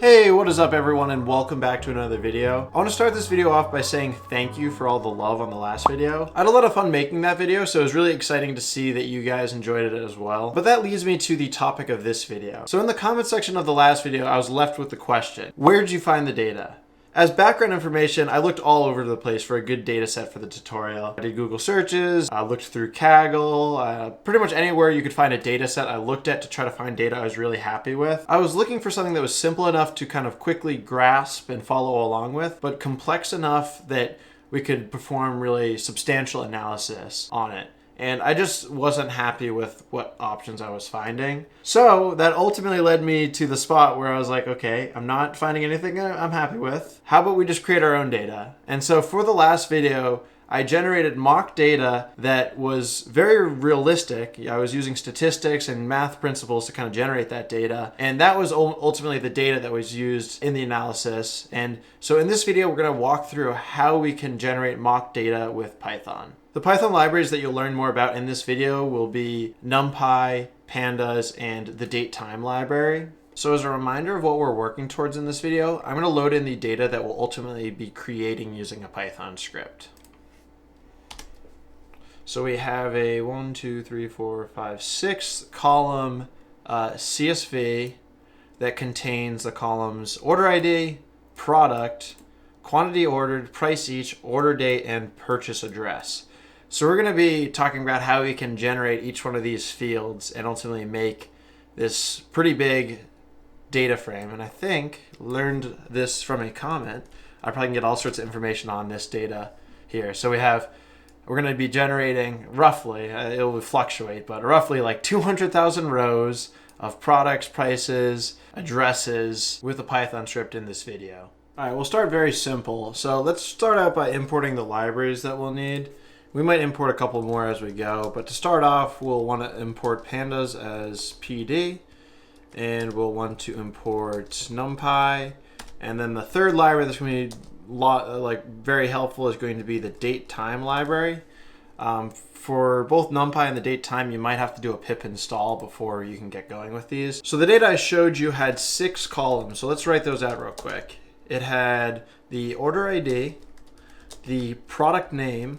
Hey, what is up everyone, and welcome back to another video. I want to start this video off by saying thank you for all the love on the last video. I had a lot of fun making that video, so it was really exciting to see that you guys enjoyed it as well. But that leads me to the topic of this video. So in the comment section of the last video, I was left with the question, where did you find the data? As background information, I looked all over the place for a good data set for the tutorial. I did Google searches, I looked through Kaggle, pretty much anywhere you could find a data set I looked at to try to find data I was really happy with. I was looking for something that was simple enough to kind of quickly grasp and follow along with, but complex enough that we could perform really substantial analysis on it. And I just wasn't happy with what options I was finding. So that ultimately led me to the spot where I was like, okay, I'm not finding anything I'm happy with. How about we just create our own data? And so for the last video, I generated mock data that was very realistic. I was using statistics and math principles to kind of generate that data. And that was ultimately the data that was used in the analysis. And so in this video, we're going to walk through how we can generate mock data with Python. The Python libraries that you'll learn more about in this video will be NumPy, Pandas, and the Datetime library. So as a reminder of what we're working towards in this video, I'm going to load in the data that we'll ultimately be creating using a Python script. So we have a 6 column CSV that contains the columns order ID, product, quantity ordered, price each, order date, and purchase address. So we're going to be talking about how we can generate each one of these fields and ultimately make this pretty big data frame. And I think learned this from a comment. I probably can get all sorts of information on this data here. So we're going to be generating roughly, it will fluctuate, but roughly like 200,000 rows of products, prices, addresses with a Python script in this video. All right, we'll start very simple. So let's start out by importing the libraries that we'll need. We might import a couple more as we go, but to start off, we'll want to import Pandas as PD, and we'll want to import NumPy, and then the third library that's going to be very helpful is going to be the Datetime library. For both NumPy and the Datetime, you might have to do a pip install before you can get going with these. So the data I showed you had 6 columns, so let's write those out real quick. It had the order ID, the product name,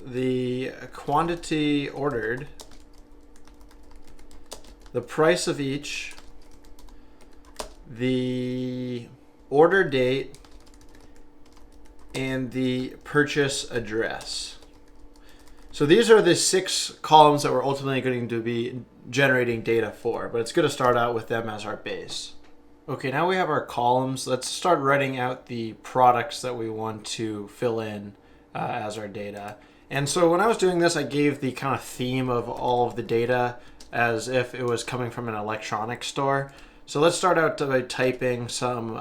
the quantity ordered, the price of each, the order date, and the purchase address. So these are the 6 columns that we're ultimately going to be generating data for, but it's good to start out with them as our base. Okay, now we have our columns. Let's start writing out the products that we want to fill in as our data. And so when I was doing this, I gave the kind of theme of all of the data as if it was coming from an electronics store. So let's start out by typing some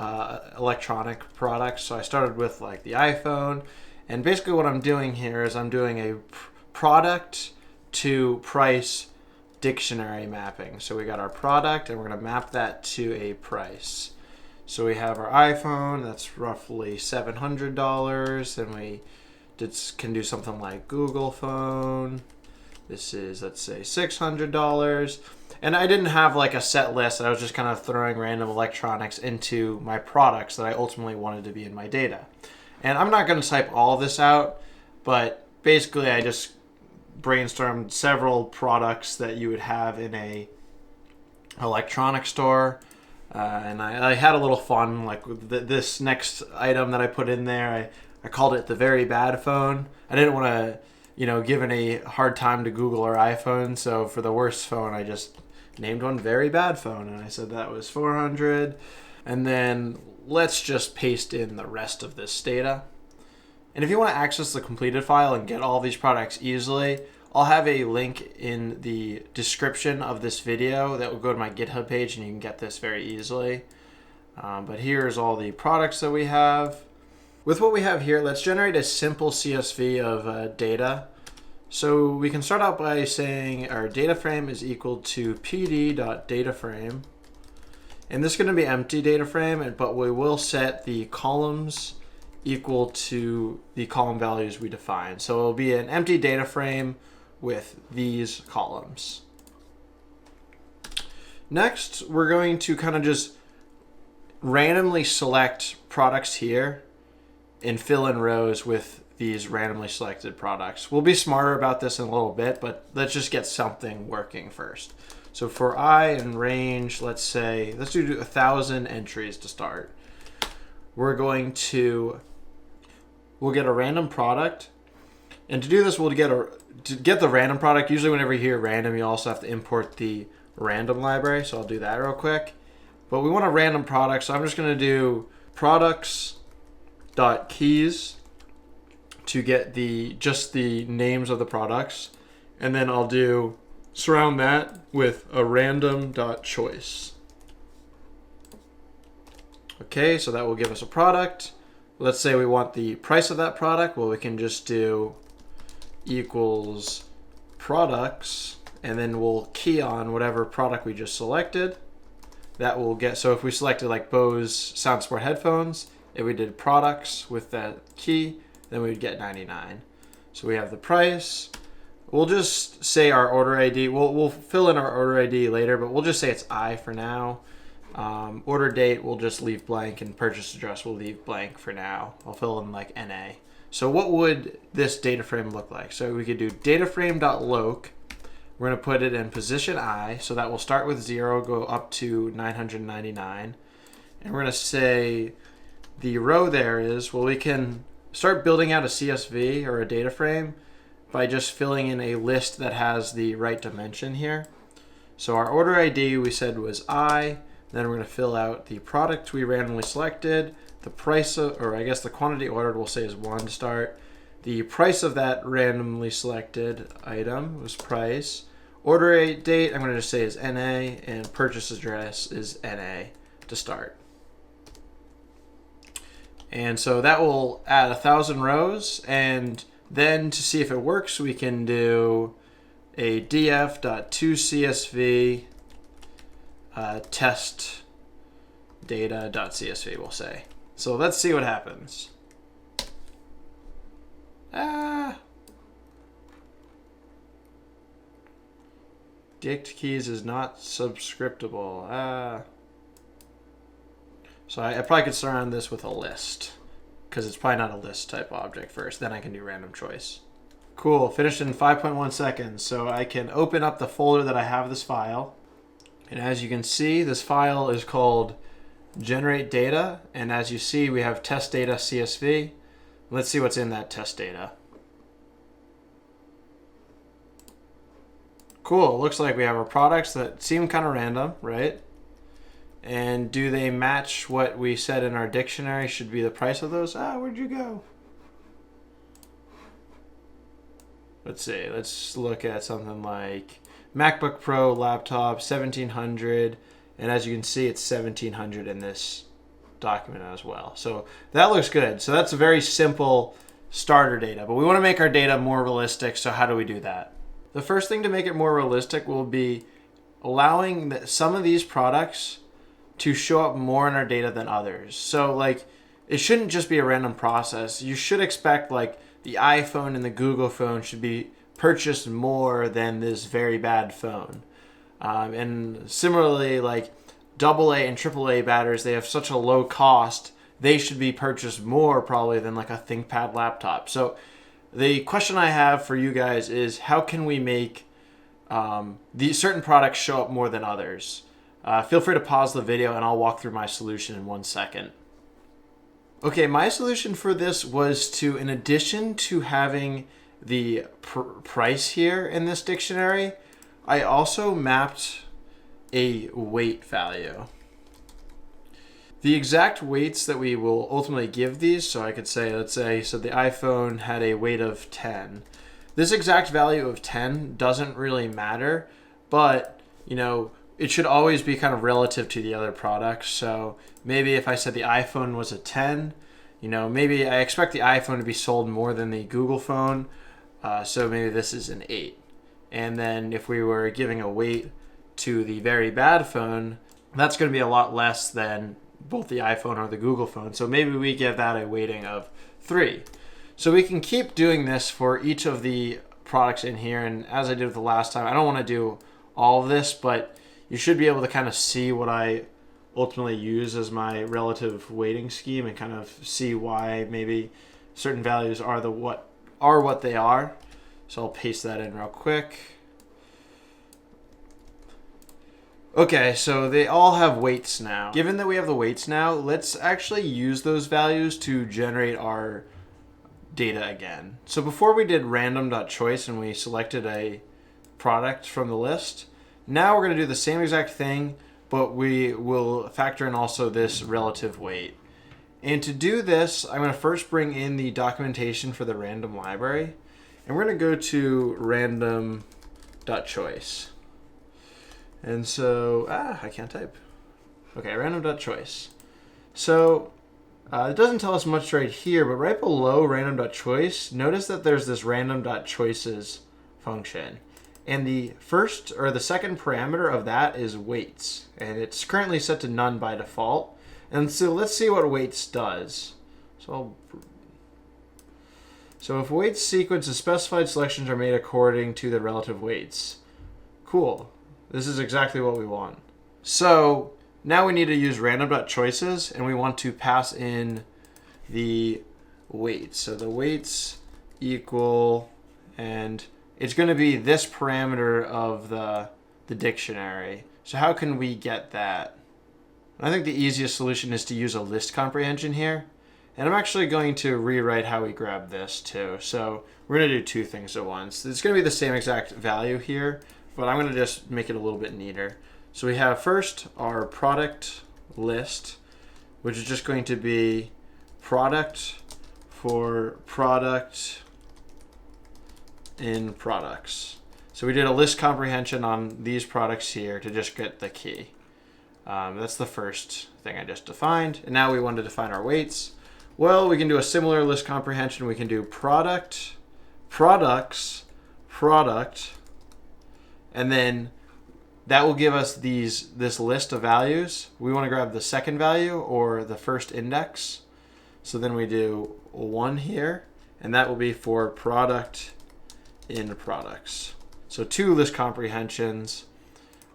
electronic products. So I started with like the iPhone, and basically what I'm doing here is I'm doing a product to price dictionary mapping. So we got our product and we're going to map that to a price. So we have our iPhone, that's roughly $700, and we can do something like Google phone. This is, let's say, $600. And I didn't have like a set list. I was just kind of throwing random electronics into my products that I ultimately wanted to be in my data. And I'm not going to type all of this out, but basically I just brainstormed several products that you would have in a electronic store. And I had a little fun, like with this next item that I put in there. I called it the very bad phone. I didn't want to, give any hard time to Google or iPhone. So for the worst phone, I just named one very bad phone. And I said that was 400. And then let's just paste in the rest of this data. And if you want to access the completed file and get all these products easily, I'll have a link in the description of this video that will go to my GitHub page and you can get this very easily. But here's all the products that we have. With what we have here, let's generate a simple CSV of data. So we can start out by saying our data frame is equal to pd.dataframe. And this is going to be empty data frame, but we will set the columns equal to the column values we define. So it'll be an empty data frame with these columns. Next, we're going to kind of just randomly select products here and fill in rows with these randomly selected products. We'll be smarter about this in a little bit, but let's just get something working first. So for I and range, let's do 1,000 entries to start. We'll get a random product. And to do this, to get the random product, usually whenever you hear random, you also have to import the random library. So I'll do that real quick. But we want a random product, so I'm just going to do products.keys to get just the names of the products. And then I'll surround that with a random.choice. Okay, so that will give us a product. Let's say we want the price of that product. Well, we can just do equals products, and then we'll key on whatever product we just selected. That will get, so if we selected like Bose SoundSport headphones, if we did products with that key, then we would get 99. So we have the price. We'll just say our order ID. We'll fill in our order ID later, but we'll just say it's I for now. Order date we'll just leave blank, and purchase address we'll leave blank for now. I'll fill in like NA. So what would this data frame look like? So we could do dataframe.loc. We're going to put it in position I, so that will start with 0, go up to 999. And we're going to say the row there is, well, we can start building out a CSV or a data frame by just filling in a list that has the right dimension here. So our order ID we said was I. Then we're going to fill out the product we randomly selected, the price of, or I guess the quantity ordered we'll say is 1 to start. The price of that randomly selected item was price. Order date I'm going to just say is NA, and purchase address is NA to start. And so that will add 1,000 rows, and then to see if it works, we can do a df.toCSV test data.csv, we'll say. So let's see what happens. Dict keys is not subscriptable. So I probably could surround this with a list, because it's probably not a list type object first. Then I can do random choice. Cool, finished in 5.1 seconds. So I can open up the folder that I have this file. And as you can see, this file is called generate data. And as you see, we have test data CSV. Let's see what's in that test data. Cool, looks like we have our products that seem kind of random, right? And do they match what we said in our dictionary should be the price of those? Where'd you go? Let's see, let's look at something like MacBook Pro laptop, 1700. And as you can see, it's 1700 in this document as well. So that looks good. So that's a very simple starter data, but we want to make our data more realistic. So how do we do that? The first thing to make it more realistic will be allowing some of these products to show up more in our data than others. So like, it shouldn't just be a random process. You should expect like the iPhone and the Google phone should be purchased more than this very bad phone. And similarly, like AA and AAA batteries, they have such a low cost, they should be purchased more probably than like a ThinkPad laptop. So the question I have for you guys is, how can we make these certain products show up more than others? Feel free to pause the video and I'll walk through my solution in 1 second. Okay, my solution for this was to, in addition to having the price here in this dictionary, I also mapped a weight value. The exact weights that we will ultimately give these, so I could say, let's say, so the iPhone had a weight of 10. This exact value of 10 doesn't really matter, but, you know, it should always be kind of relative to the other products. So maybe if I said the iPhone was a 10, you know, maybe I expect the iPhone to be sold more than the Google phone. So maybe this is an 8. And then if we were giving a weight to the very bad phone, that's going to be a lot less than both the iPhone or the Google phone. So maybe we give that a weighting of 3. So we can keep doing this for each of the products in here. And as I did with the last time, I don't want to do all of this, but you should be able to kind of see what I ultimately use as my relative weighting scheme and kind of see why maybe certain values are what they are. So I'll paste that in real quick. Okay, so they all have weights now. Given that we have the weights now, let's actually use those values to generate our data again. So before we did random.choice and we selected a product from the list, now we're going to do the same exact thing, but we will factor in also this relative weight. And to do this, I'm going to first bring in the documentation for the random library, and we're going to go to random.choice. And so, I can't type. Okay, random.choice. So it doesn't tell us much right here, but right below random.choice, notice that there's this random.choices function. And the first or the second parameter of that is weights. And it's currently set to none by default. And so let's see what weights does. So if weights sequences, specified selections are made according to the relative weights. Cool. This is exactly what we want. So now we need to use random.choices, and we want to pass in the weights. So the weights equal, and it's going to be this parameter of the dictionary. So how can we get that? I think the easiest solution is to use a list comprehension here. And I'm actually going to rewrite how we grab this too. So we're going to do two things at once. It's going to be the same exact value here, but I'm going to just make it a little bit neater. So we have first our product list, which is just going to be product for product in products. So we did a list comprehension on these products here to just get the key. That's the first thing I just defined. And now we want to define our weights. Well, we can do a similar list comprehension. We can do product, products, product, and then that will give us this list of values. We want to grab the second value or the first index. So then we do 1 here, and that will be for product in products. So 2 list comprehensions.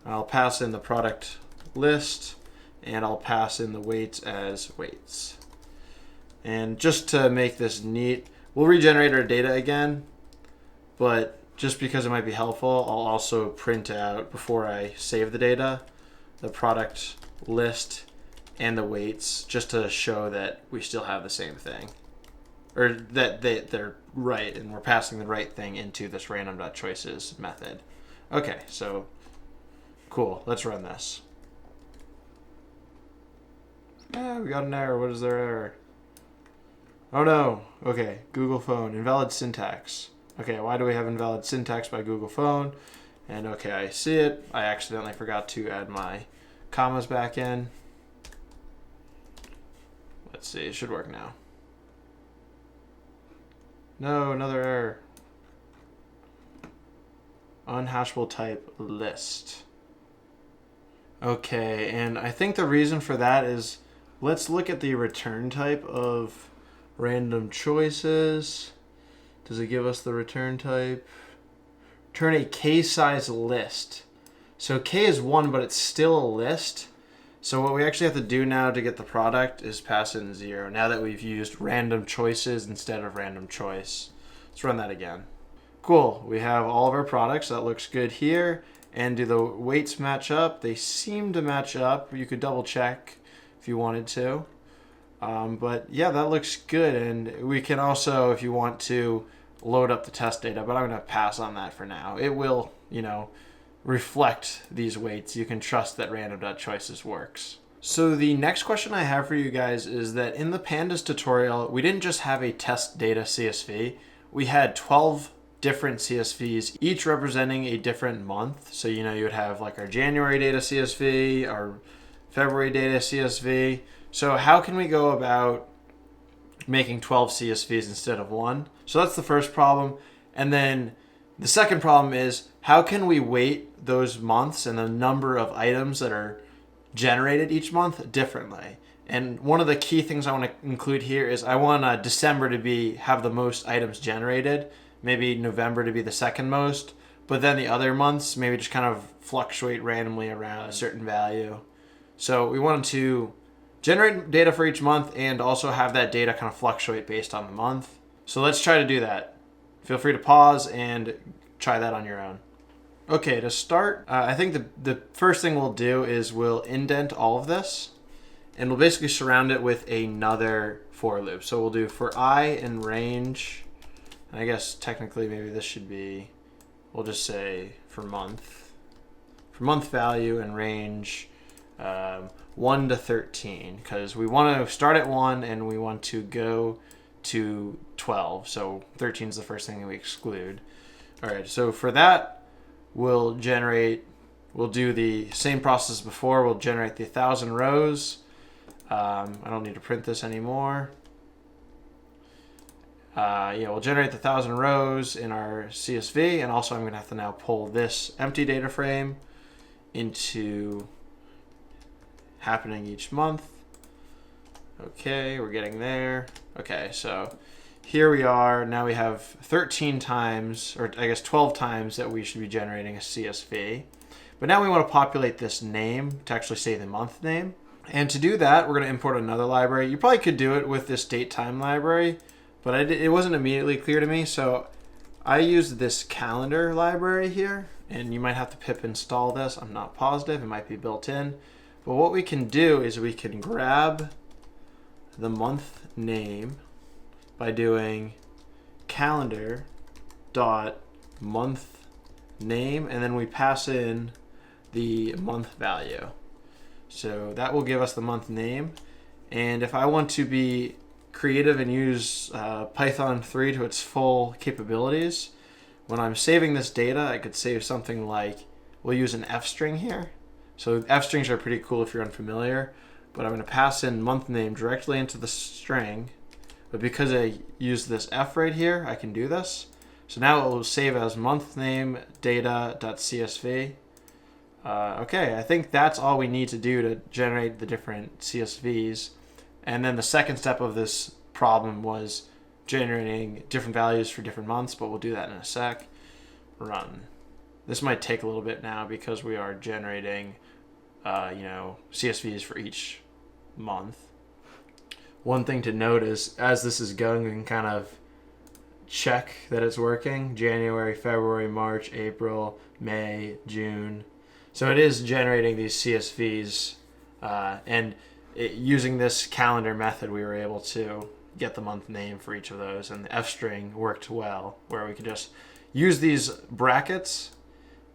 I'll pass in the product list, and I'll pass in the weights as weights. And just to make this neat, we'll regenerate our data again, but just because it might be helpful, I'll also print out, before I save the data, the product list and the weights, just to show that we still have the same thing. Or that they're right, and we're passing the right thing into this random.choices method. Okay, so cool. Let's run this. We got an error. What is their error? Oh no. Okay, Google phone. Invalid syntax. Okay, why do we have invalid syntax by Google phone? And okay, I see it. I accidentally forgot to add my commas back in. Let's see, it should work now. No, another error. Unhashable type list. Okay, and I think the reason for that is, let's look at the return type of random choices. Does it give us the return type? Return a k-size list. So k is 1, but it's still a list. So what we actually have to do now to get the product is pass in 0, now that we've used random choices instead of random choice. Let's run that again. Cool, we have all of our products. That looks good here. And do the weights match up? They seem to match up. You could double check if you wanted to. But yeah, that looks good. And we can also, if you want to, load up the test data, but I'm going to pass on that for now. It will, reflect these weights. You can trust that random.choices works. So the next question I have for you guys is that in the Pandas tutorial, we didn't just have a test data CSV. We had 12 different CSVs, each representing a different month. So, you would have like our January data CSV, our February data CSV. So how can we go about making 12 CSVs instead of 1? So that's the first problem. And then the second problem is, how can we weight those months and the number of items that are generated each month differently? And one of the key things I want to include here is I want December to have the most items generated, maybe November to be the second most, but then the other months maybe just kind of fluctuate randomly around a certain value. So we wanted to generate data for each month and also have that data kind of fluctuate based on the month. So let's try to do that. Feel free to pause and try that on your own. Okay, to start, I think the first thing we'll do is we'll indent all of this, and we'll basically surround it with another for loop. So we'll do for I in range, and I guess technically maybe this should be, we'll just say for month value and range 1 to 13, because we want to start at 1 and we want to go to 12. So 13 is the first thing that we exclude. All right, so for that, we'll do the same process as before. We'll generate the 1,000 rows. I don't need to print this anymore. We'll generate the 1,000 rows in our CSV, and also I'm going to have to now pull this empty data frame into happening each month. Okay, we're getting there. Okay, so here we are. Now we have 13 times, or I guess 12 times that we should be generating a CSV. But now we want to populate this name to actually say the month name. And to do that, we're going to import another library. You probably could do it with this Datetime library, but it wasn't immediately clear to me. So I used this calendar library here, and you might have to pip install this. I'm not positive. It might be built in. But what we can do is we can grab the month name by doing calendar dot month name, and then we pass in the month value. So that will give us the month name. And if I want to be creative and use Python 3 to its full capabilities, when I'm saving this data, I could save something like, we'll use an F string here. So F strings are pretty cool if you're unfamiliar, but I'm going to pass in month name directly into the string. But because I use this F right here, I can do this. So now it will save as month name data.csv. Okay, I think that's all we need to do to generate the different CSVs. And then the second step of this problem was generating different values for different months, but we'll do that in a sec. Run. This might take a little bit now because we are generating CSVs for each month. One thing to note is, as this is going, we can kind of check that it's working. January, February, March, April, May, June. So it is generating these CSVs, and using this calendar method, we were able to get the month name for each of those, and the F string worked well, where we could just use these brackets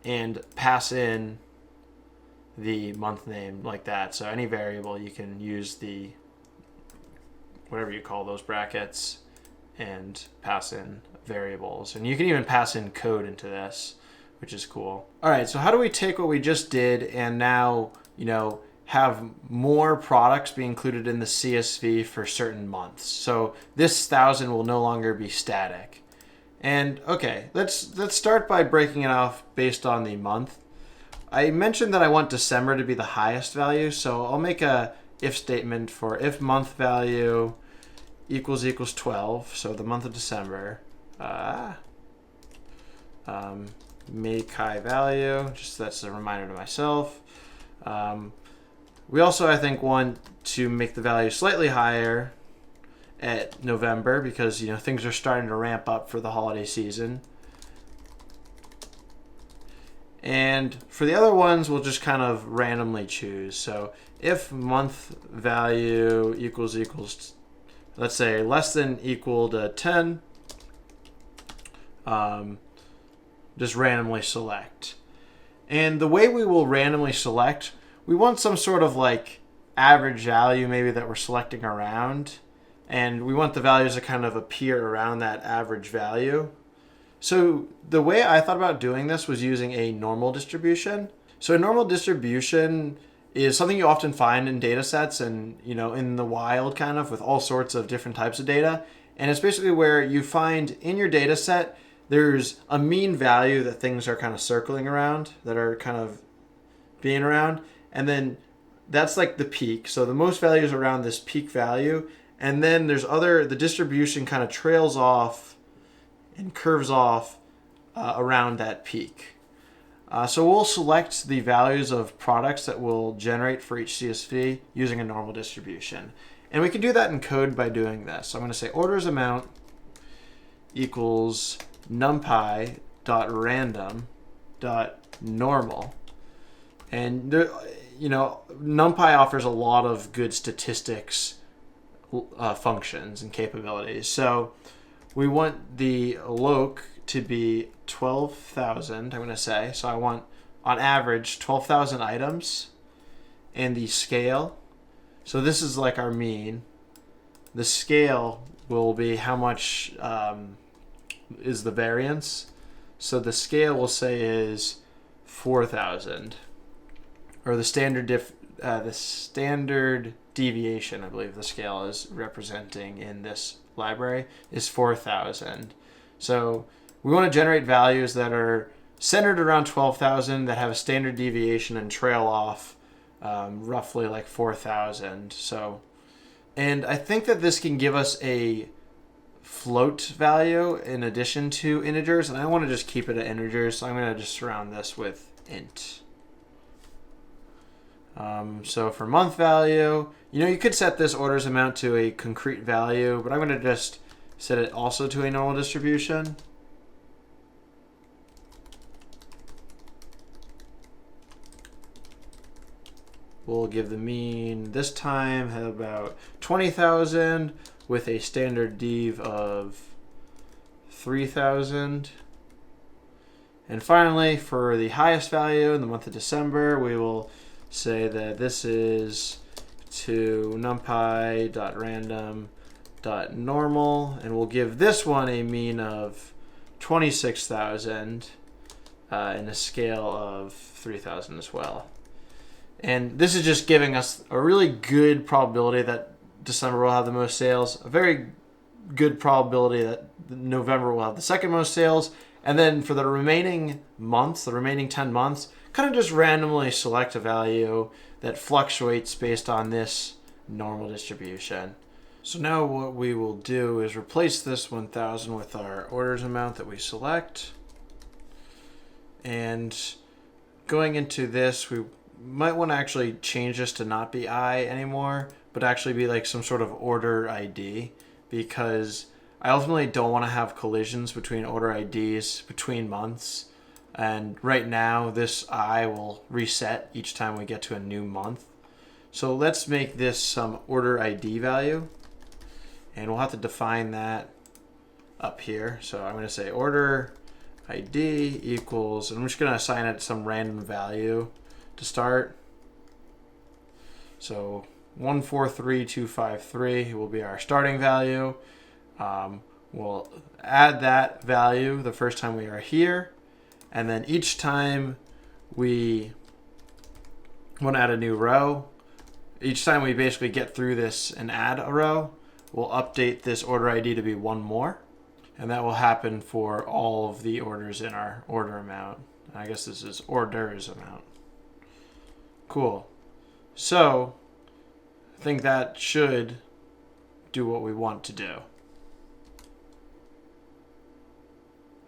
and pass in the month name like that. So any variable, you can use the whatever you call those brackets and pass in variables. And you can even pass in code into this, which is cool. All right, so how do we take what we just did and now, have more products be included in the CSV for certain months? So this 1,000 will no longer be static. And okay, let's start by breaking it off based on the month. I mentioned that I want December to be the highest value, so I'll make a if statement for if month value equals 12, so the month of December, make high value, just that's a reminder to myself. We also, I think, want to make the value slightly higher at November because things are starting to ramp up for the holiday season. And for the other ones, we'll just kind of randomly choose. So if month value equals, let's say less than equal to 10, just randomly select. And the way we will randomly select, we want some sort of like average value maybe that we're selecting around. And we want the values to kind of appear around that average value. So the way I thought about doing this was using a normal distribution. So a normal distribution is something you often find in data sets and, in the wild kind of with all sorts of different types of data. And it's basically where you find in your data set, there's a mean value that things are kind of circling around, that are kind of being around. And then that's like the peak. So the most value is around this peak value. And then the distribution kind of trails off and curves off around that peak. So we'll select the values of products that we'll generate for each CSV using a normal distribution. And we can do that in code by doing this. So I'm going to say orders amount equals numpy.random.normal. And NumPy offers a lot of good statistics functions and capabilities. So we want the loc to be 12,000, I'm going to say. So I want, on average, 12,000 items. And the scale, so this is like our mean. The scale will be how much is the variance. So the scale we'll say is 4,000. Or the standard deviation, I believe the scale is representing in this library, is 4,000. So we want to generate values that are centered around 12,000 that have a standard deviation and trail off roughly like 4,000. So, and I think that this can give us a float value in addition to integers, and I want to just keep it at integers, so I'm going to just surround this with int. So for month value, you could set this orders amount to a concrete value, but I'm going to just set it also to a normal distribution. We'll give the mean this time have about 20,000 with a standard dev of 3,000. And finally, for the highest value in the month of December, we will say that this is to numpy.random.normal, and we'll give this one a mean of 26,000 and a scale of 3,000 as well. And this is just giving us a really good probability that December will have the most sales, a very good probability that November will have the second most sales, and then for the remaining months, the remaining 10 months, kind of just randomly select a value that fluctuates based on this normal distribution. So now what we will do is replace this 1,000 with our orders amount that we select. And going into this, we might want to actually change this to not be I anymore, but actually be like some sort of order ID, because I ultimately don't want to have collisions between order IDs between months. And right now, this I will reset each time we get to a new month. So let's make this some order ID value. And we'll have to define that up here. So I'm going to say order ID equals, and I'm just going to assign it some random value to start. So 143253 will be our starting value. We'll add that value the first time we are here. And then each time we want to add a new row, each time we basically get through this and add a row, we'll update this order ID to be one more. And that will happen for all of the orders in our order amount. I guess this is orders amount. Cool. So I think that should do what we want to do.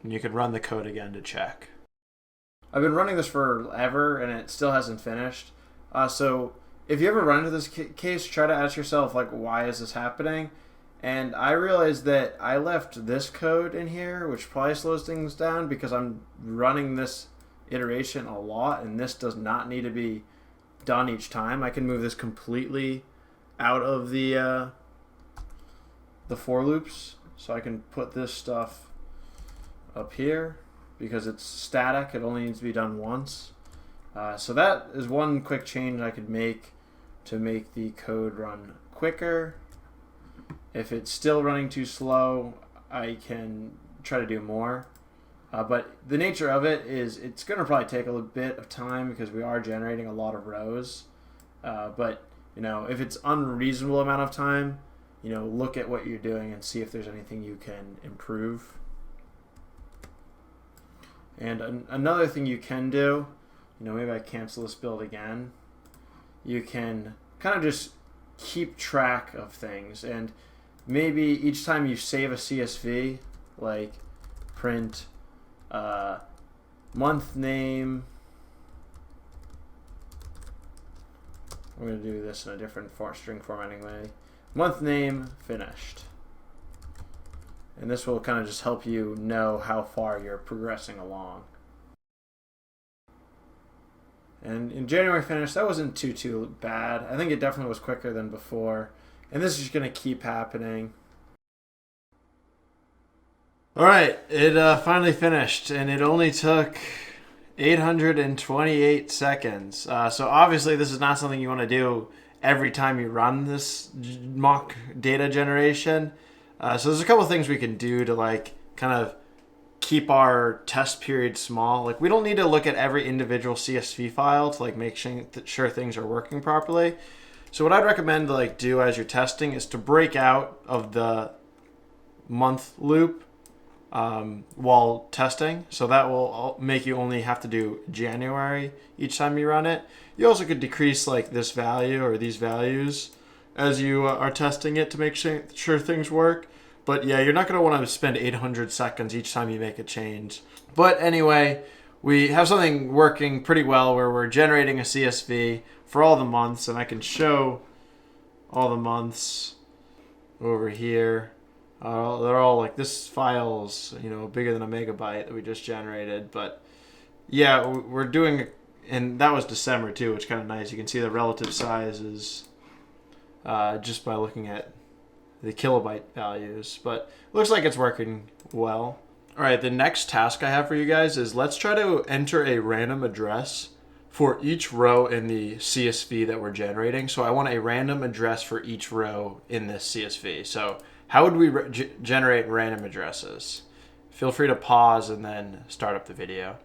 And you can run the code again to check. I've been running this forever and it still hasn't finished. So if you ever run into this case, try to ask yourself, like, why is this happening? And I realized that I left this code in here, which probably slows things down because I'm running this iteration a lot, and this does not need to be done each time. I can move this completely out of the for loops, so I can put this stuff up here because it's static. It only needs to be done once. So that is one quick change I could make to make the code run quicker. If it's still running too slow, I can try to do more. But the nature of it is it's going to probably take a little bit of time because we are generating a lot of rows. But if it's unreasonable amount of time, look at what you're doing and see if there's anything you can improve. And another thing you can do, maybe I cancel this build again. You can kind of just keep track of things, and maybe each time you save a CSV, like print month name I'm going to do this in a different string formatting way. Month name finished. And this will kind of just help you know how far you're progressing along. And in January finished, that wasn't too bad. I think it definitely was quicker than before. And this is just going to keep happening. All right, it finally finished, and it only took 828 seconds. So obviously this is not something you want to do every time you run this mock data generation. So there's a couple of things we can do to like kind of keep our test period small. Like we don't need to look at every individual CSV file to like make sure things are working properly. So what I'd recommend to like do as you're testing is to break out of the month loop while testing. So that will make you only have to do January each time you run it. You also could decrease like this value or these values as you are testing it to make sure things work. But yeah, you're not going to want to spend 800 seconds each time you make a change. But anyway, we have something working pretty well where we're generating a CSV for all the months, and I can show all the months over here. They're all like, this file's, you know, bigger than a megabyte that we just generated. But yeah, we're doing, and that was December too, which is kind of nice. You can see the relative sizes just by looking at the kilobyte values, but it looks like it's working well. All right, the next task I have for you guys is let's try to enter a random address for each row in the CSV that we're generating. So I want a random address for each row in this CSV. So how would we generate random addresses? Feel free to pause and then start up the video.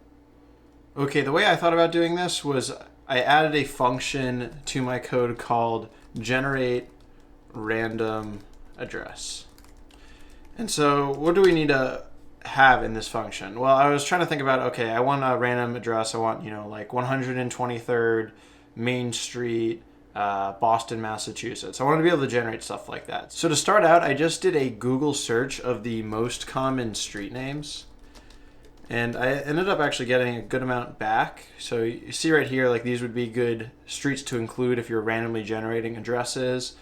Okay, the way I thought about doing this was I added a function to my code called generate random address. And so what do we need to have in this function? Well, I was trying to think about, okay, I want a random address. I want, you know, like 123rd Main Street, Boston, Massachusetts. I want to be able to generate stuff like that. So to start out, I just did a Google search of the most common street names. And I ended up actually getting a good amount back. So you see right here, like these would be good streets to include if you're randomly generating addresses.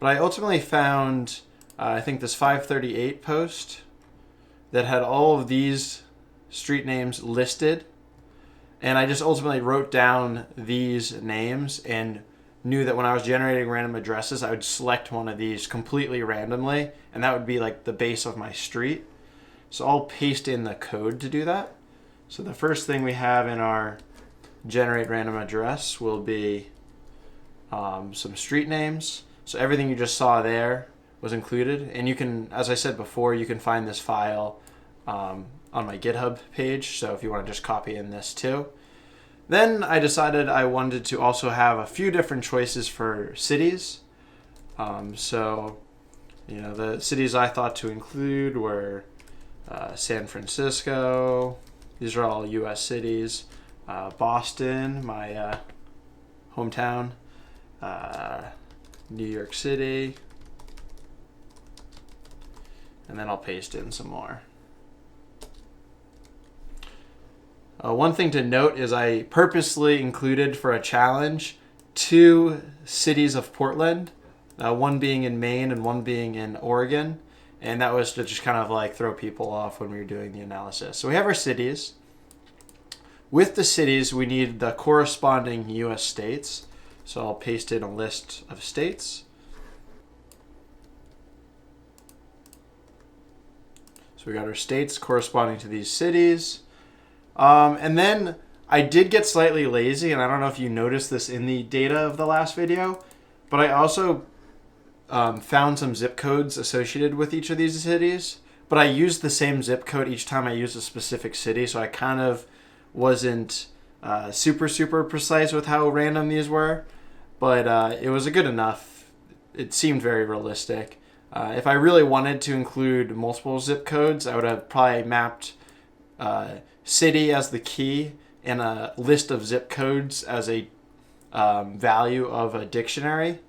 But I ultimately found, I think this 538 post that had all of these street names listed. And I just ultimately wrote down these names and knew that when I was generating random addresses, I would select one of these completely randomly. And that would be like the base of my street. So I'll paste in the code to do that. So the first thing we have in our generate random address will be some street names. So everything you just saw there was included. And you can, as I said before, you can find this file on my GitHub page. So if you want to just copy in this too. Then I decided I wanted to also have a few different choices for cities. So, you know, the cities I thought to include were San Francisco. These are all US cities. Boston, my hometown. New York City. And then I'll paste in some more. One thing to note is I purposely included for a challenge 2 cities of Portland, one being in Maine and one being in Oregon. And that was to just kind of like throw people off when we were doing the analysis. So we have our cities. With the cities, we need the corresponding US states. So I'll paste in a list of states. So we got our states corresponding to these cities. And then I did get slightly lazy, and I don't know if you noticed this in the data of the last video, but I also found some zip codes associated with each of these cities, but I used the same zip code each time I used a specific city, so I kind of wasn't super precise with how random these were, but it was good enough. It seemed very realistic. If I really wanted to include multiple zip codes, I would have probably mapped city as the key and a list of zip codes as a value of a dictionary.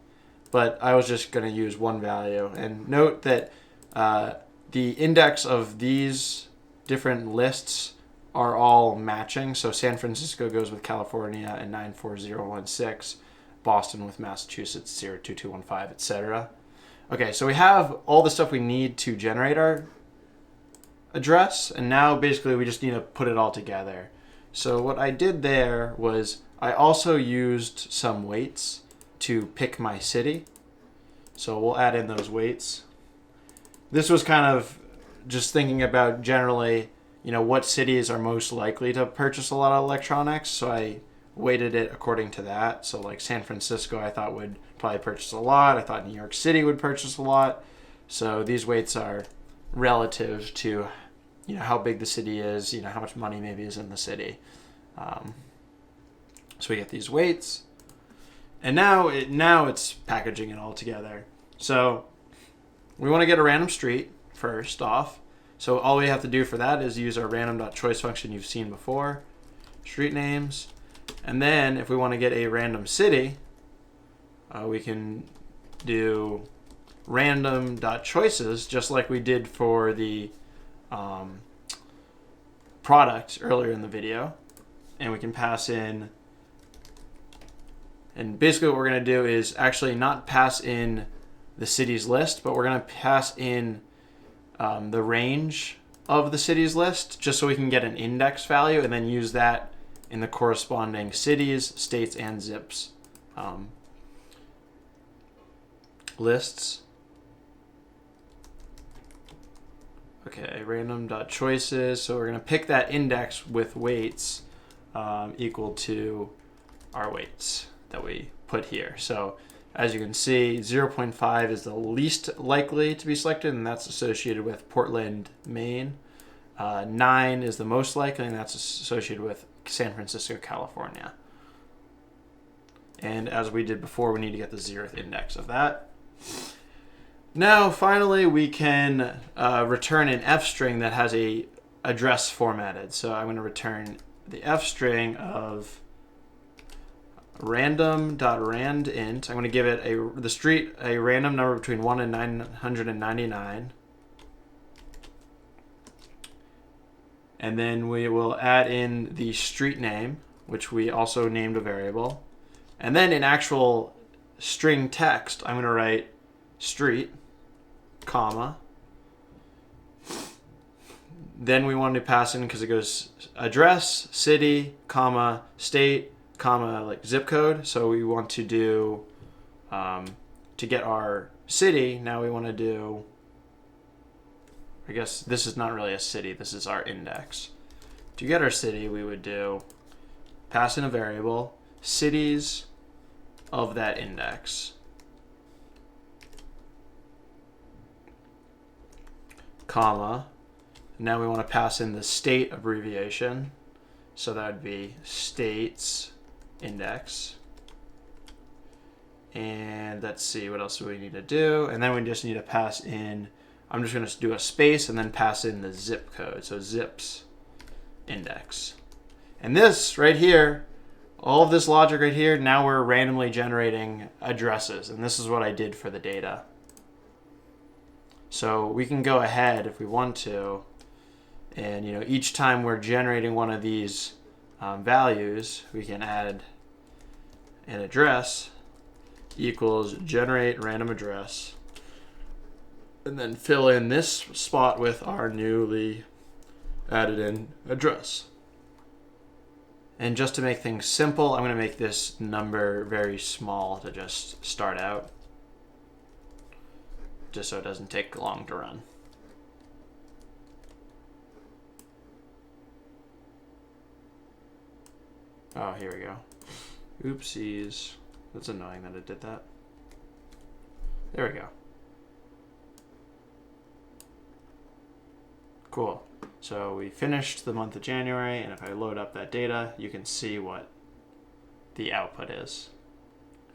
But I was just going to use one value. And note that the index of these different lists are all matching. So San Francisco goes with California and 94016. Boston with Massachusetts 02215, etc. Okay, so we have all the stuff we need to generate our address, and now basically we just need to put it all together. So what I did there was I also used some weights to pick my city. So we'll add in those weights. This was kind of just thinking about generally, what cities are most likely to purchase a lot of electronics. So I weighted it according to that. So like San Francisco, I thought would probably purchase a lot. I thought New York City would purchase a lot. So these weights are relative to, how big the city is, how much money maybe is in the city. So we get these weights, and now it's packaging it all together. So we want to get a random street first off. So all we have to do for that is use our random.choice function you've seen before, street names. And then if we want to get a random city, we can do random.choices, just like we did for the product earlier in the video. And we can pass in, and basically what we're going to do is actually not pass in the cities list, but we're going to pass in the range of the cities list, just so we can get an index value and then use that in the corresponding cities, states, and zips lists. Okay, random.choices. So we're going to pick that index with weights equal to our weights that we put here. So as you can see, 0.5 is the least likely to be selected, and that's associated with Portland, Maine. 9 is the most likely, and that's associated with San Francisco, California. And as we did before, we need to get the 0th index of that. Now, finally, we can return an F string that has a address formatted. So I'm going to return the F string of random.randint. I'm going to give it the street a random number between 1 and 999. And then we will add in the street name, which we also named a variable. And then in actual string text, I'm going to write street, comma. Then we want to pass in, because it goes address, city, comma, state, comma, like zip code. So we want to do, to get our city, now we want to do, I guess this is not really a city, this is our index. To get our city, we would do pass in a variable, cities of that index, comma. Now we want to pass in the state abbreviation. So that would be states index. And let's see, what else do we need to do? And then we just need to pass in, I'm just going to do a space and then pass in the zip code. So zips index. And this right here, all of this logic right here, now we're randomly generating addresses. And this is what I did for the data. So we can go ahead if we want to, and each time we're generating one of these values, we can add an address equals generate random address, and then fill in this spot with our newly added in address. And just to make things simple, I'm going to make this number very small to just start out, just so it doesn't take long to run. Oh, here we go. Oopsies. That's annoying that it did that. There we go. Cool. So we finished the month of January, and if I load up that data, you can see what the output is.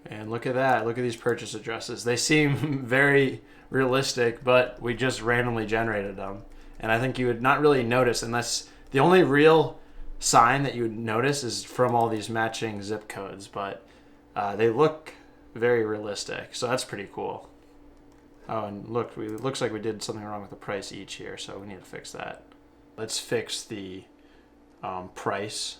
And look at that. Look at these purchase addresses. They seem very realistic, but we just randomly generated them. And I think you would not really notice, unless the only real sign that you would notice is from all these matching zip codes, but they look very realistic. So that's pretty cool. Oh, and look, it looks like we did something wrong with the price each here, so we need to fix that. Let's fix the price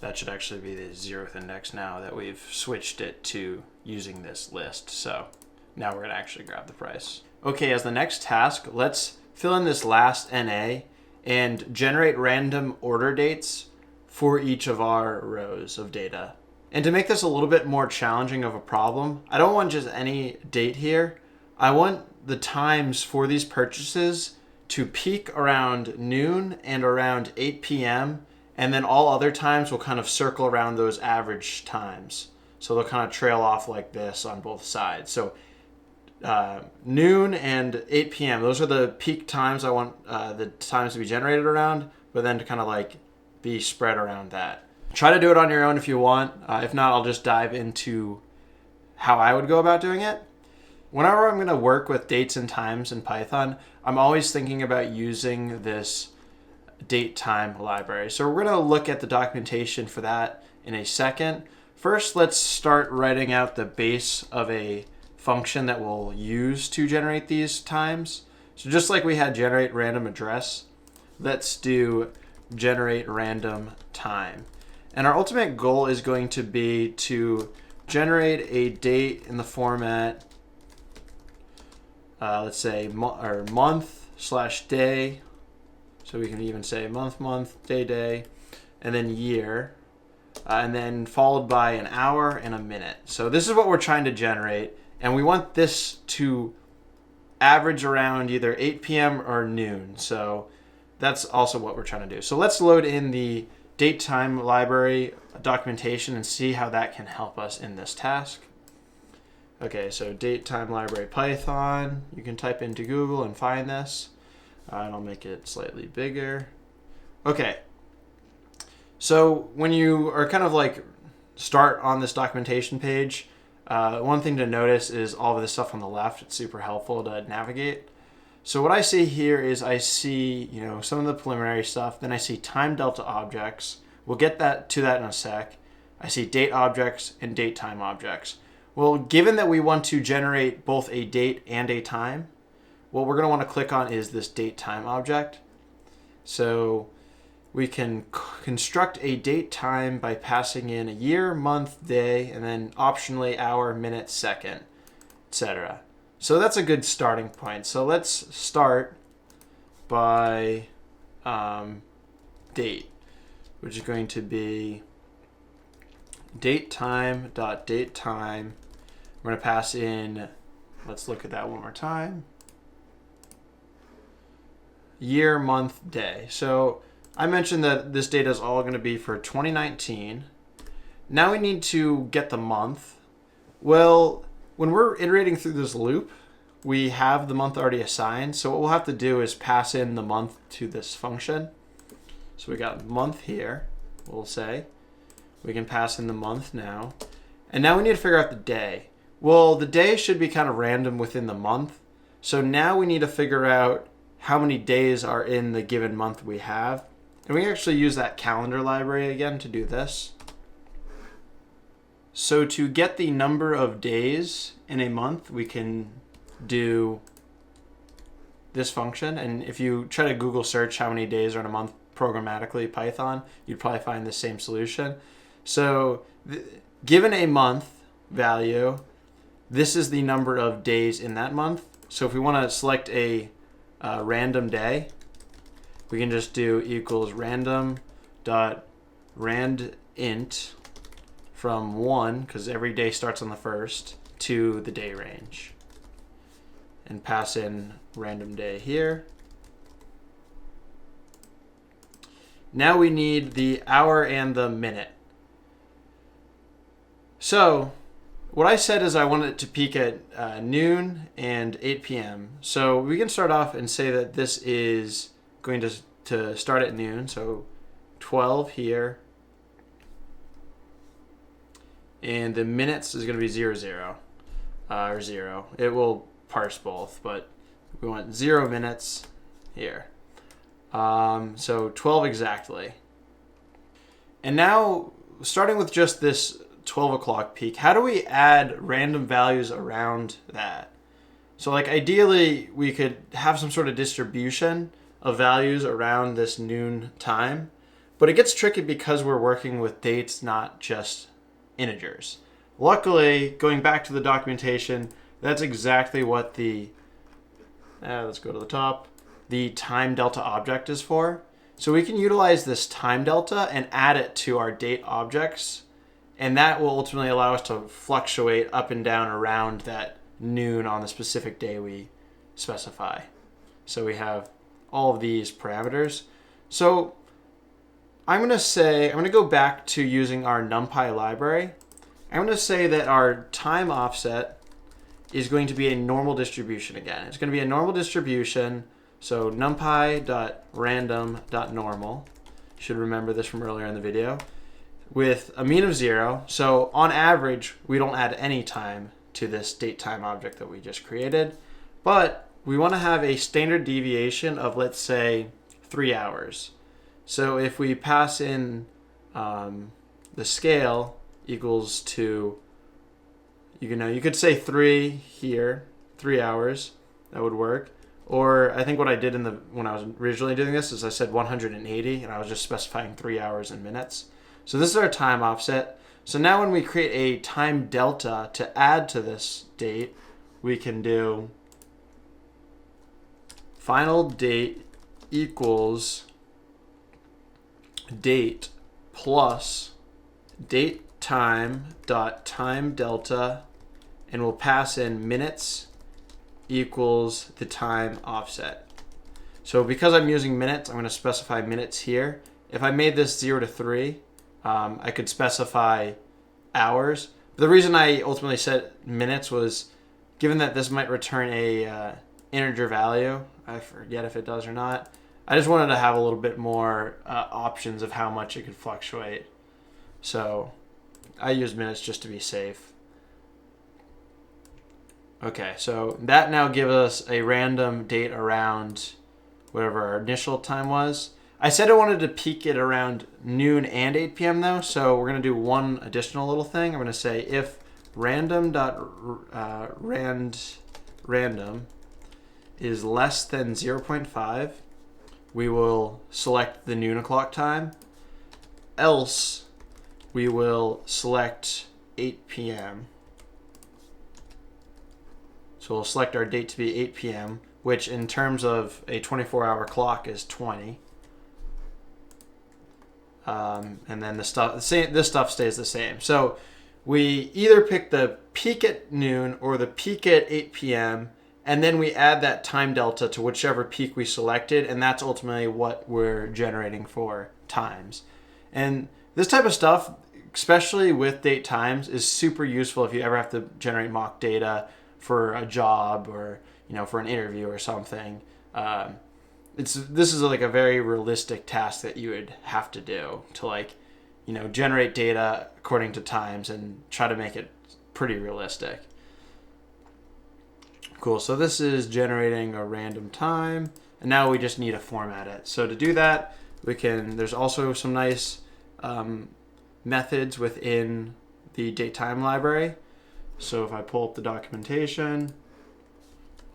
That should actually be the 0th index now that we've switched it to using this list. So now we're gonna actually grab the price. Okay, as the next task, let's fill in this last NA and generate random order dates for each of our rows of data. And to make this a little bit more challenging of a problem, I don't want just any date here. I want the times for these purchases to peak around noon and around 8 p.m. And then all other times will kind of circle around those average times. So they'll kind of trail off like this on both sides. So noon and 8 p.m. Those are the peak times I want the times to be generated around, but then to kind of like be spread around that. Try to do it on your own if you want. If not, I'll just dive into how I would go about doing it. Whenever I'm going to work with dates and times in Python, I'm always thinking about using this Datetime library. So we're going to look at the documentation for that in a second. First, let's start writing out the base of a function that we'll use to generate these times. So just like we had generate random address, let's do generate random time. And our ultimate goal is going to be to generate a date in the format, let's say month/day. So we can even say month, day, and then year, and then followed by an hour and a minute. So this is what we're trying to generate. And we want this to average around either 8 p.m. or noon. So that's also what we're trying to do. So let's load in the Datetime library documentation and see how that can help us in this task. Okay, so Datetime library Python. You can type into Google and find this. And I'll make it slightly bigger. Okay. So when you are kind of like start on this documentation page, one thing to notice is all of this stuff on the left. It's super helpful to navigate. So what I see here is I see, some of the preliminary stuff. Then I see time delta objects. We'll get to that in a sec. I see date objects and date time objects. Well, given that we want to generate both a date and a time, what we're going to want to click on is this date time object. So we can construct a date time by passing in a year, month, day, and then optionally hour, minute, second, etc. So that's a good starting point. So let's start by date, which is going to be datetime.datetime. We're going to pass in, let's look at that one more time, year, month, day. So I mentioned that this data is all going to be for 2019. Now we need to get the month. Well, when we're iterating through this loop, we have the month already assigned. So what we'll have to do is pass in the month to this function. So we got month here, we'll say. We can pass in the month now. And now we need to figure out the day. Well, the day should be kind of random within the month. So now we need to figure out how many days are in the given month we have. And we can actually use that calendar library again to do this. So to get the number of days in a month, we can do this function. And if you try to Google search how many days are in a month programmatically Python, you'd probably find the same solution. So given a month value, this is the number of days in that month. So if we want to select a random day, we can just do equals random.randint from 1, because every day starts on the 1st, to the day range. And pass in random day here. Now we need the hour and the minute. So what I said is I want it to peak at noon and 8 p.m. So we can start off and say that this is going to start at noon. So 12 here. And the minutes is going to be 00, or 0. It will parse both, but we want 0 minutes here. So 12 exactly. And now, starting with just this 12 o'clock peak, how do we add random values around that? So like ideally, we could have some sort of distribution of values around this noon time, But it gets tricky because we're working with dates, not just integers. Luckily, going back to the documentation, that's exactly what the, let's go to the top, the time delta object is for. So we can utilize this time delta and add it to our date objects, and that will ultimately allow us to fluctuate up and down around that noon on the specific day we specify. So we have all of these parameters. So I'm going to go back to using our NumPy library. I'm going to say that our time offset is going to be a normal distribution again. It's going to be a normal distribution. So numpy.random.normal, you should remember this from earlier in the video, with a mean of 0. So on average, we don't add any time to this datetime object that we just created, but we want to have a standard deviation of, let's say, 3 hours. So if we pass in the scale equals to, you could say 3 here, 3 hours, that would work. Or I think what I did when I was originally doing this is I said 180, and I was just specifying 3 hours in minutes. So this is our time offset. So now when we create a time delta to add to this date, we can do final date equals date plus date time dot time delta, and we'll pass in minutes equals the time offset. So because I'm using minutes, I'm going to specify minutes here. If I made this 0 to 3, I could specify hours. But the reason I ultimately set minutes was, given that this might return a integer value, I forget if it does or not, I just wanted to have a little bit more options of how much it could fluctuate. So I use minutes just to be safe. Okay, so that now gives us a random date around whatever our initial time was. I said I wanted to peak it around noon and 8 p.m. though, so we're going to do one additional little thing. I'm going to say if random is less than 0.5, we will select the noon o'clock time. Else, we will select 8 p.m. So we'll select our date to be 8 p.m., which in terms of a 24-hour clock is 20. And then this stuff stays the same. So we either pick the peak at noon or the peak at 8 p.m., and then we add that time delta to whichever peak we selected, and that's ultimately what we're generating for times. And this type of stuff, especially with date times, is super useful if you ever have to generate mock data for a job or for an interview or something. This is like a very realistic task that you would have to do to generate data according to times and try to make it pretty realistic. Cool, so this is generating a random time, and now we just need to format it. So to do that, there's also some nice methods within the datetime library. So if I pull up the documentation,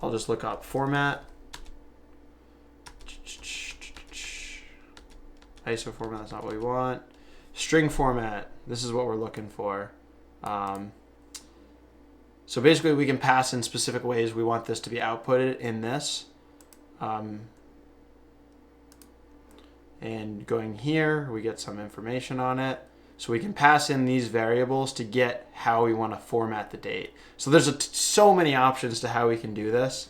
I'll just look up format. ISO format, that's not what we want. String format, this is what we're looking for. So basically we can pass in specific ways we want this to be outputted in this. And going here, we get some information on it. So we can pass in these variables to get how we want to format the date. So there's so many options to how we can do this.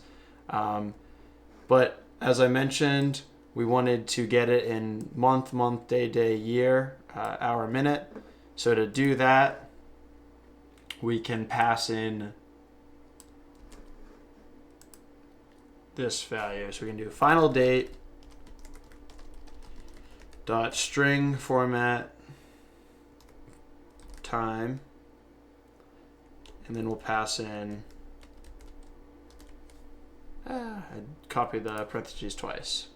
But as I mentioned, we wanted to get it in month, day, year, hour, minute. So to do that, we can pass in this value. So we can do final date dot string format time, and then we'll pass in, I copied the parentheses twice.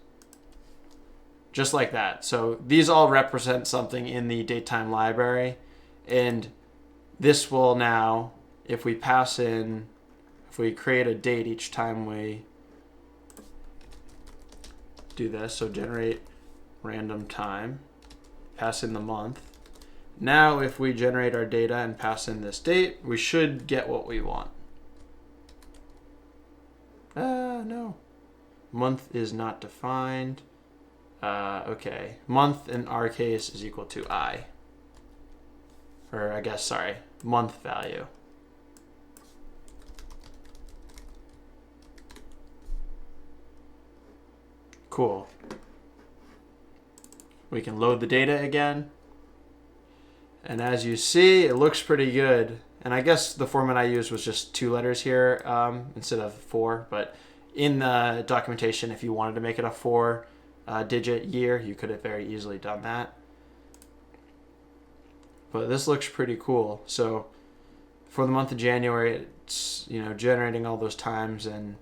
Just like that. So these all represent something in the datetime library, and this will now, if we create a date each time we do this, so generate random time, pass in the month. Now if we generate our data and pass in this date, we should get what we want. No. Month is not defined. Okay, month in our case is equal to I. Or I guess, sorry, month value. Cool. We can load the data again. And as you see, it looks pretty good. And I guess the format I used was just 2 letters here instead of 4. But in the documentation, if you wanted to make it a 4-digit year, you could have very easily done that. But this looks pretty cool. So for the month of January, it's generating all those times, and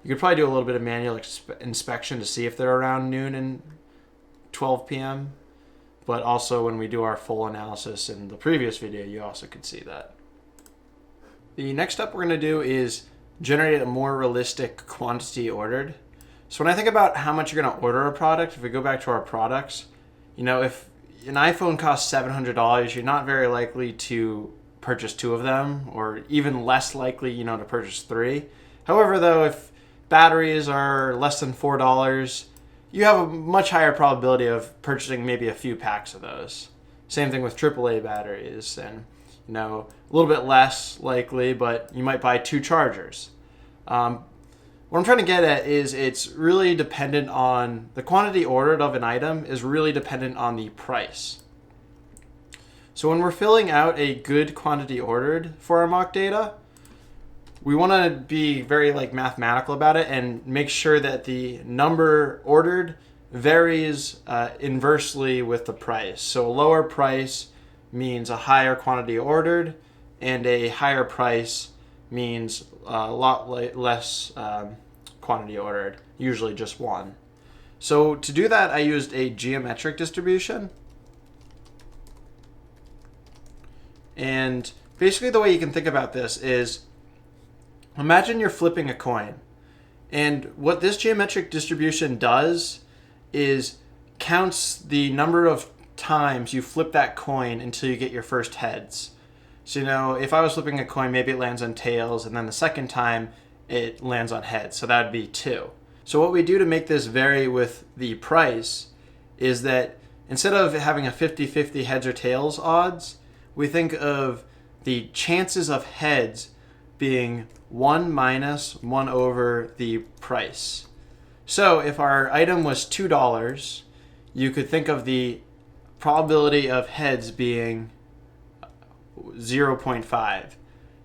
you could probably do a little bit of manual inspection to see if they're around noon and 12 p.m. But also when we do our full analysis in the previous video, you also could see that. The next step we're going to do is generate a more realistic quantity ordered. So when I think about how much you're going to order a product, if we go back to our products, if an iPhone costs $700, you're not very likely to purchase 2 of them, or even less likely, to purchase 3. However, though, if batteries are less than $4, you have a much higher probability of purchasing maybe a few packs of those. Same thing with AAA batteries, and a little bit less likely, but you might buy 2 chargers. What I'm trying to get at is it's really dependent on the quantity ordered of an item is really dependent on the price. So when we're filling out a good quantity ordered for our mock data, we want to be very mathematical about it and make sure that the number ordered varies inversely with the price. So a lower price means a higher quantity ordered, and a higher price means a lot less quantity ordered, usually just 1. So to do that, I used a geometric distribution. And basically the way you can think about this is, imagine you're flipping a coin. And what this geometric distribution does is counts the number of times you flip that coin until you get your first heads. So, if I was flipping a coin, maybe it lands on tails, and then the second time it lands on heads. So that would be 2. So what we do to make this vary with the price is that instead of having a 50-50 heads or tails odds, we think of the chances of heads being 1 minus 1 over the price. So if our item was $2, you could think of the probability of heads being 0.5.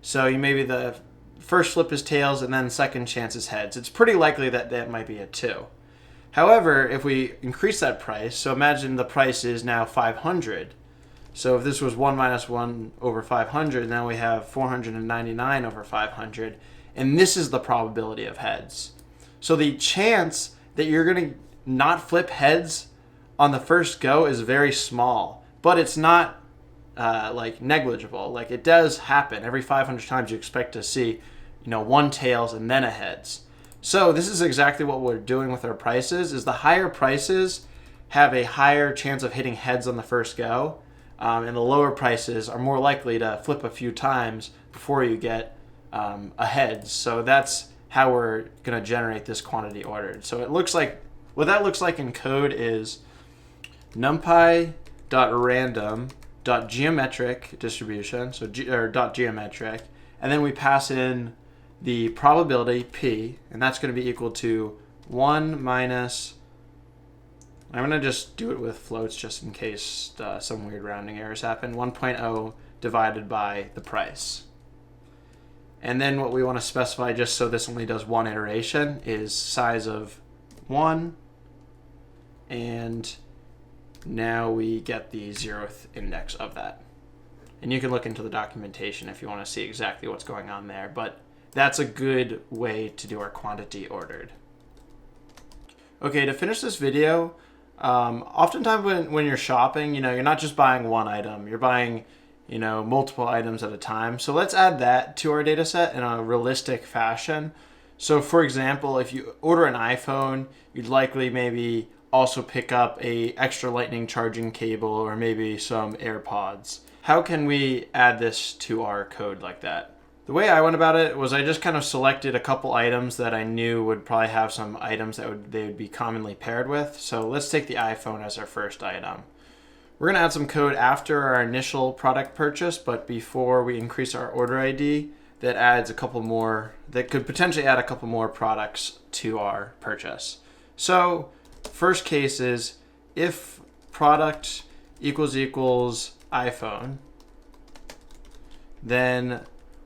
So maybe the first flip is tails and then second chance is heads. It's pretty likely that that might be a 2. However, if we increase that price, so imagine the price is now 500. So if this was 1 minus 1 over 500, now we have 499 over 500. And this is the probability of heads. So the chance that you're going to not flip heads on the first go is very small. But it's not negligible. It does happen. Every 500 times you expect to see 1 tails and then a heads. So this is exactly what we're doing with our prices, is the higher prices have a higher chance of hitting heads on the first go. And the lower prices are more likely to flip a few times before you get a heads. So that's how we're going to generate this quantity ordered. So it looks like, what that looks like in code is numpy.random.geometric distribution, .geometric, and then we pass in the probability p, and that's going to be equal to 1 minus, I'm going to just do it with floats just in case some weird rounding errors happen, 1.0 divided by the price. And then what we want to specify, just so this only does 1 iteration, is size of 1, and now we get the 0th index of that. And you can look into the documentation if you want to see exactly what's going on there, but that's a good way to do our quantity ordered. Okay, to finish this video, oftentimes when you're shopping, you're not just buying one item, you're buying multiple items at a time. So let's add that to our data set in a realistic fashion. So for example, if you order an iPhone, you'd likely maybe also pick up a extra lightning charging cable or maybe some AirPods. How can we add this to our code like that? The way I went about it was I just kind of selected a couple items that I knew would probably have some items that they would be commonly paired with. So let's take the iPhone as our first item. We're going to add some code after our initial product purchase, but before we increase our order ID, that adds a couple more, that could potentially add a couple more products to our purchase. So first case is if product equals iPhone, then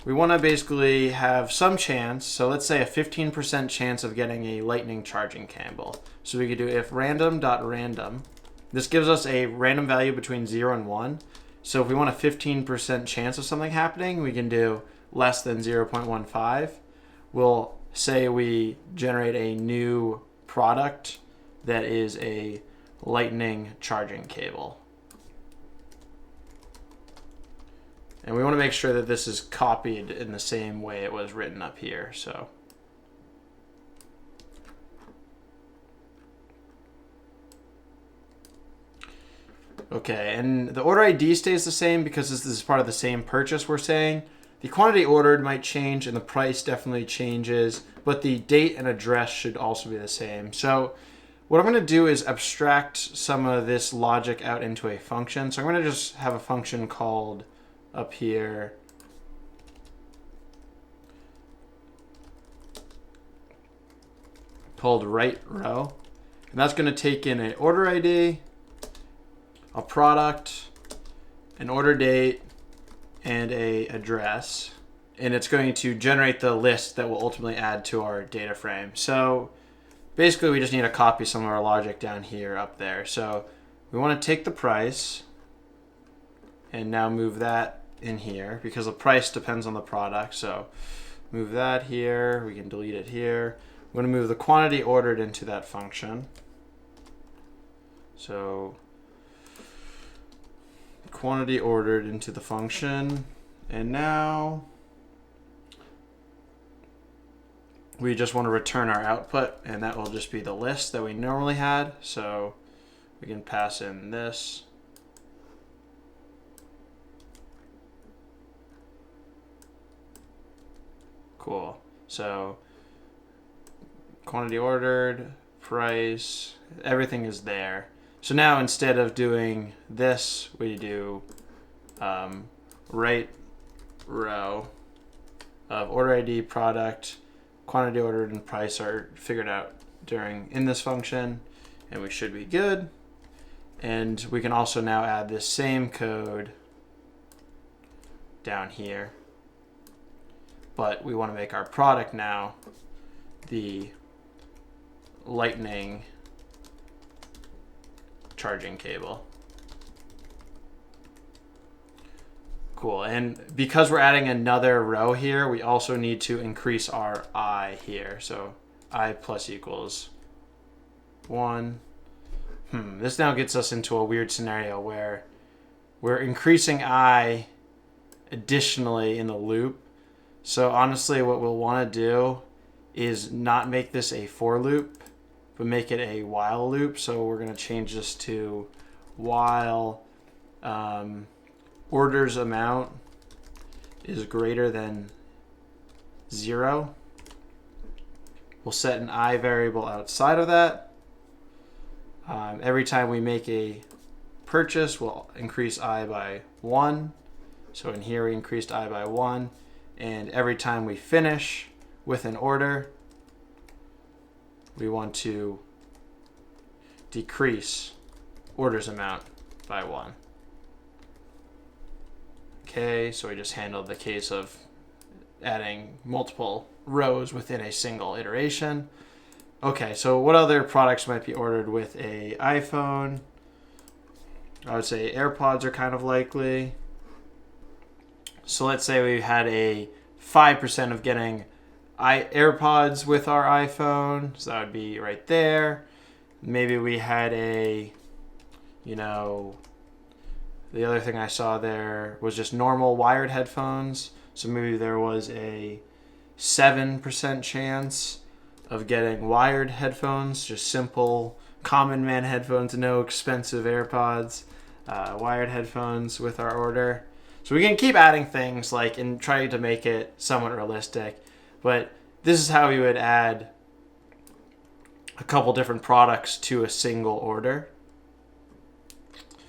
we want to basically have some chance. So let's say a 15% chance of getting a lightning charging cable. So we could do if random.random. This gives us a random value between 0 and 1. So if we want a 15% chance of something happening, we can do less than 0.15. We'll say we generate a new product that is a lightning charging cable. And we want to make sure that this is copied in the same way it was written up here. So okay, and the order ID stays the same because this is part of the same purchase we're saying. The quantity ordered might change and the price definitely changes, but the date and address should also be the same. So what I'm going to do is abstract some of this logic out into a function. So I'm going to just have a function called up here called write row, and that's going to take in an order ID, a product, an order date, and a address, and it's going to generate the list that will ultimately add to our data frame. So basically we just need to copy some of our logic down here up there. So we want to take the price and now move that in here because the price depends on the product. So move that here, we can delete it here. I'm going to move the quantity ordered into that function. So quantity ordered into the function, and now we just want to return our output, and that will just be the list that we normally had. So we can pass in this. Cool. So quantity ordered, price, everything is there. So now instead of doing this, we do write row of order ID, product, quantity ordered, and price are figured out in this function, and we should be good. And we can also now add this same code down here, but we want to make our product now the lightning charging cable. Cool, and because we're adding another row here, we also need to increase our I here. So I plus equals 1. This now gets us into a weird scenario where we're increasing I additionally in the loop. So honestly, what we'll want to do is not make this a for loop, but make it a while loop. So we're going to change this to while orders amount is greater than 0. We'll set an I variable outside of that. Every time we make a purchase, we'll increase I by 1. So in here we increased I by 1. And every time we finish with an order, we want to decrease orders amount by 1. Okay, so we just handled the case of adding multiple rows within a single iteration. Okay, so what other products might be ordered with a iPhone? I would say AirPods are kind of likely. So let's say we had a 5% of getting AirPods with our iPhone. So that would be right there. Maybe we had a, the other thing I saw there was just normal wired headphones. So maybe there was a 7% chance of getting wired headphones, just simple common man headphones, no expensive AirPods, wired headphones with our order. So we can keep adding things like and try to make it somewhat realistic, but this is how we would add a couple different products to a single order.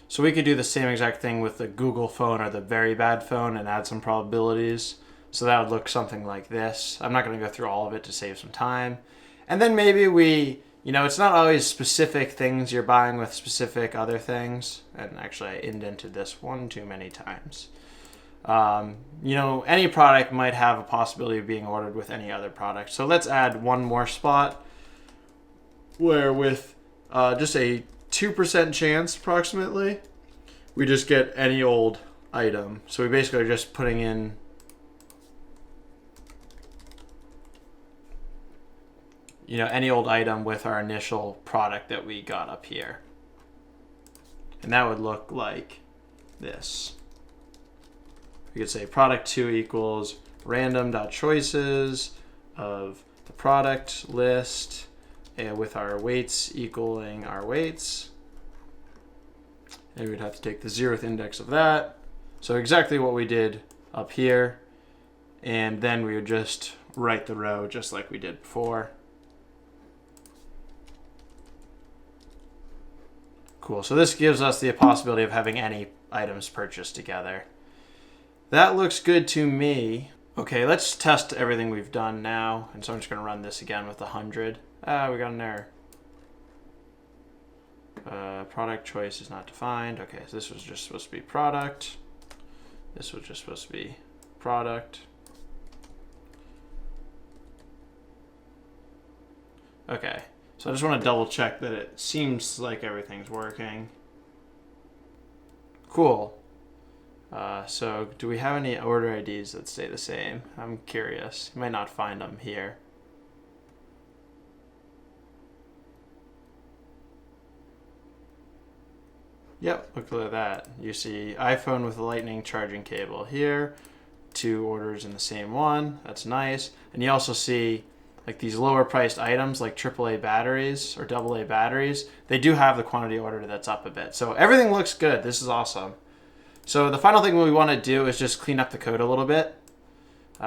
So we could do the same exact thing with the Google phone or the very bad phone and add some probabilities. So that would look something like this. I'm not going to go through all of it to save some time. And then maybe we, it's not always specific things you're buying with specific other things. And actually I indented this one too many times. Any product might have a possibility of being ordered with any other product. So let's add one more spot where with just a 2% chance approximately, we just get any old item. So we basically are just putting in any old item with our initial product that we got up here. And that would look like this. We could say product 2 equals random.choices of the product list with our weights equaling our weights. And we'd have to take the 0th index of that. So exactly what we did up here. And then we would just write the row just like we did before. Cool. So this gives us the possibility of having any items purchased together. That looks good to me. Okay, let's test everything we've done now. And so I'm just going to run this again with 100. We got an error. Product choice is not defined. Okay, so this was just supposed to be product. This was just supposed to be product. Okay, so I just want to double check that it seems like everything's working. Cool. So do we have any order IDs that stay the same? I'm curious. You might not find them here. Yep, look at that. You see iPhone with a lightning charging cable here. 2 orders in the same one. That's nice. And you also see like these lower priced items like AAA batteries or AA batteries. They do have the quantity order that's up a bit. So everything looks good. This is awesome. So the final thing we want to do is just clean up the code a little bit.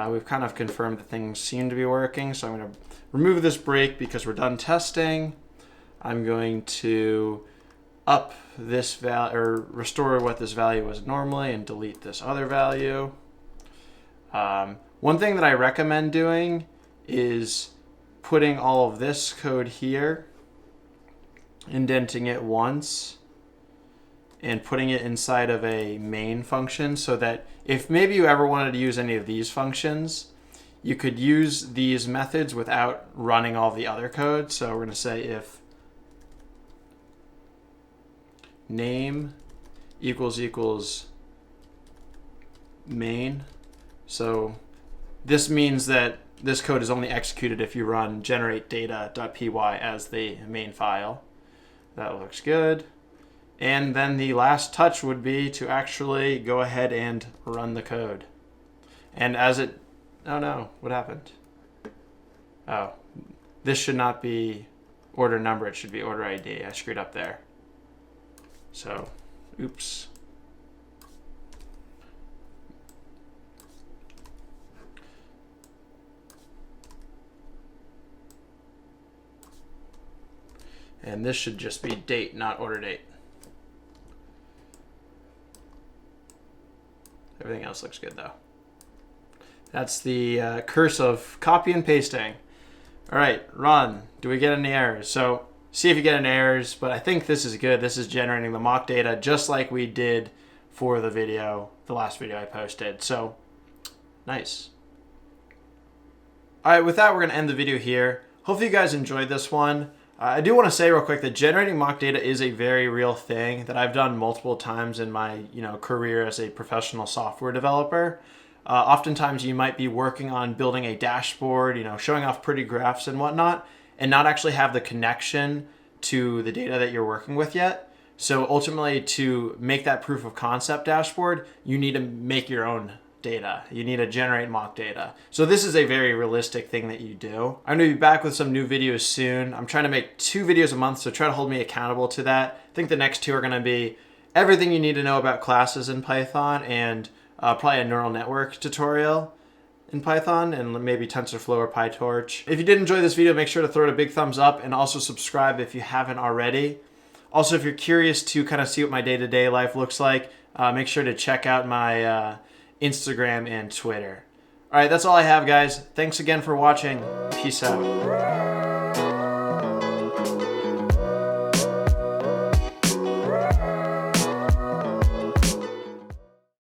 We've kind of confirmed that things seem to be working. So I'm going to remove this break because we're done testing. I'm going to up this value or restore what this value was normally and delete this other value. One thing that I recommend doing is putting all of this code here, indenting it once, and putting it inside of a main function so that if maybe you ever wanted to use any of these functions, you could use these methods without running all the other code. So we're going to say if name equals main. So this means that this code is only executed if you run generate data.py as the main file. That looks good. And then the last touch would be to actually go ahead and run the code. And as it, oh no, what happened? Oh, this should not be order number, it should be order ID. I screwed up there. So, oops. And this should just be date, not order date. Everything else looks good though. That's the curse of copy and pasting. All right, run. Do we get any errors? So see if you get any errors, but I think this is good. This is generating the mock data just like we did for the video, the last video I posted. So nice. All right, with that, we're gonna end the video here. Hopefully you guys enjoyed this one. I do want to say real quick that generating mock data is a very real thing that I've done multiple times in my career as a professional software developer. Oftentimes you might be working on building a dashboard, showing off pretty graphs and whatnot, and not actually have the connection to the data that you're working with yet. So ultimately, to make that proof of concept dashboard, you need to make your own data. You need to generate mock data. So this is a very realistic thing that you do. I'm gonna be back with some new videos soon. I'm trying to make 2 videos a month, so try to hold me accountable to that. I think the next 2 are gonna be everything you need to know about classes in Python and probably a neural network tutorial in Python and maybe TensorFlow or PyTorch. If you did enjoy this video, make sure to throw it a big thumbs up and also subscribe if you haven't already. Also, if you're curious to kind of see what my day-to-day life looks like, make sure to check out my Instagram and Twitter. All right, that's all I have, guys. Thanks again for watching. Peace out.